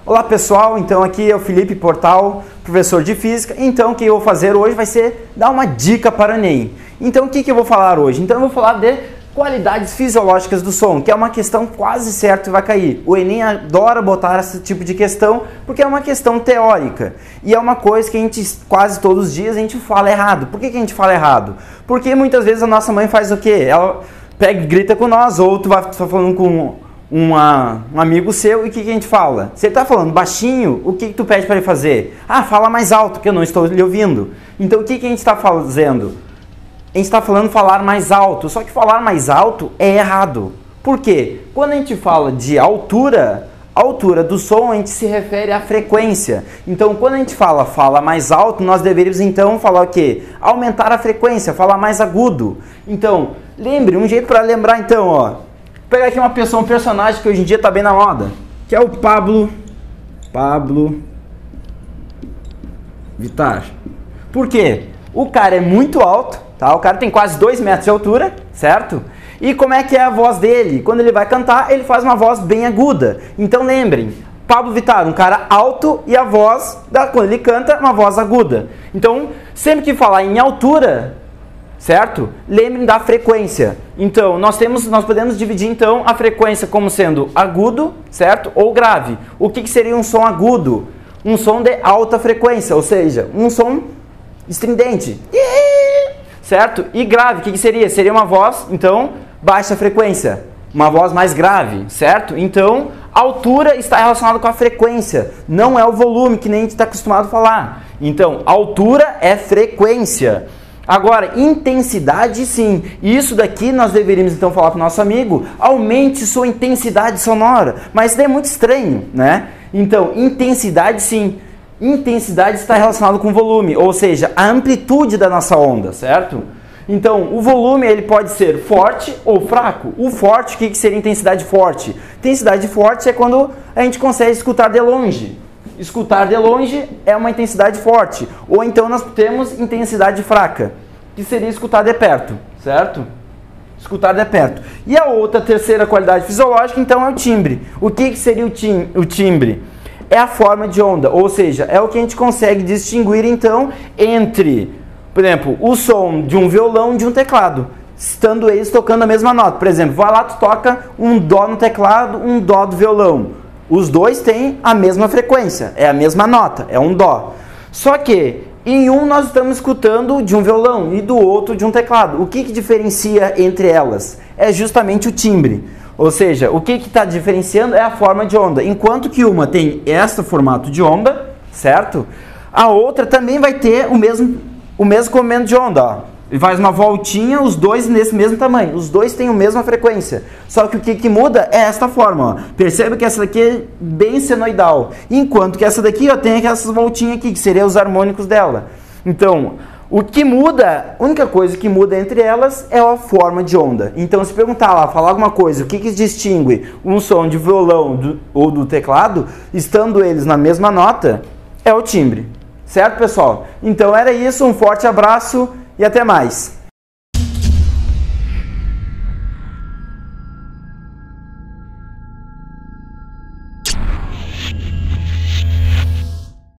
Olá pessoal, então aqui é o Felipe Portal, professor de Física. Então o que eu vou fazer hoje vai ser dar uma dica para o Enem. Então o que eu vou falar hoje? Então eu vou falar de qualidades fisiológicas do som, que é uma questão quase certa que vai cair. O Enem adora botar esse tipo de questão porque é uma questão teórica. E é uma coisa que a gente, quase todos os dias, a gente fala errado. Por que a gente fala errado? Porque muitas vezes a nossa mãe faz o quê? Ela pega e grita com nós, ou tu vai falando com um amigo seu, e o que a gente fala? Se ele tá falando baixinho, o que tu pede para ele fazer? Ah, fala mais alto, que eu não estou lhe ouvindo. Então o que a gente está fazendo? A gente está falando falar mais alto, só que falar mais alto é errado. Por quê? Quando a gente fala de altura, a altura do som, a gente se refere à frequência. Então, quando a gente fala mais alto, nós deveríamos então falar o quê? Aumentar a frequência, falar mais agudo. Então, lembre, um jeito para lembrar então, ó. Vou pegar aqui um personagem que hoje em dia está bem na moda, que é o Pablo Vittar. Por quê? O cara é muito alto, tá? O cara tem quase 2 metros de altura, certo? E como é que é a voz dele? Quando ele vai cantar, ele faz uma voz bem aguda. Então lembrem, Pablo Vittar, um cara alto, e a voz, quando ele canta, uma voz aguda. Então, sempre que falar em altura, certo? Lembrem da frequência. Então, nós podemos dividir então a frequência como sendo agudo, certo? Ou grave. O que seria um som agudo? Um som de alta frequência, ou seja, um som estridente, certo? E grave, o que seria? Seria uma voz, então, baixa frequência, uma voz mais grave, certo? Então, a altura está relacionada com a frequência, não é o volume, que nem a gente está acostumado a falar. Então, altura é frequência. Agora, intensidade sim, isso daqui nós deveríamos então falar para o nosso amigo, aumente sua intensidade sonora, mas isso daí é muito estranho, né? Então, intensidade sim, intensidade está relacionado com volume, ou seja, a amplitude da nossa onda, certo? Então, o volume ele pode ser forte ou fraco. O forte, o que seria intensidade forte? Intensidade forte é quando a gente consegue escutar de longe. Escutar de longe é uma intensidade forte. Ou então nós temos intensidade fraca, que seria escutar de perto, certo? Escutar de perto. E a outra, terceira qualidade fisiológica, então, é o timbre. O que seria o timbre? É a forma de onda, ou seja, é o que a gente consegue distinguir, então, entre, por exemplo, o som de um violão e de um teclado, estando eles tocando a mesma nota. Por exemplo, vai lá, tu toca um dó no teclado, um dó do violão. Os dois têm a mesma frequência, é a mesma nota, é um dó. Só que em um nós estamos escutando de um violão e do outro de um teclado. O que diferencia entre elas? É justamente o timbre. Ou seja, o que está diferenciando é a forma de onda. Enquanto que uma tem este formato de onda, certo? A outra também vai ter o mesmo comprimento de onda, ó. Ele faz uma voltinha, os dois nesse mesmo tamanho. Os dois têm a mesma frequência. Só que o que muda é esta forma, ó. Percebe que essa daqui é bem senoidal. Enquanto que essa daqui, ó, tem essas voltinhas aqui, que seriam os harmônicos dela. Então, o que muda, a única coisa que muda entre elas é a forma de onda. Então, se perguntar lá, falar alguma coisa, o que distingue um som de violão ou do teclado, estando eles na mesma nota, é o timbre. Certo, pessoal? Então, era isso. Um forte abraço e até mais.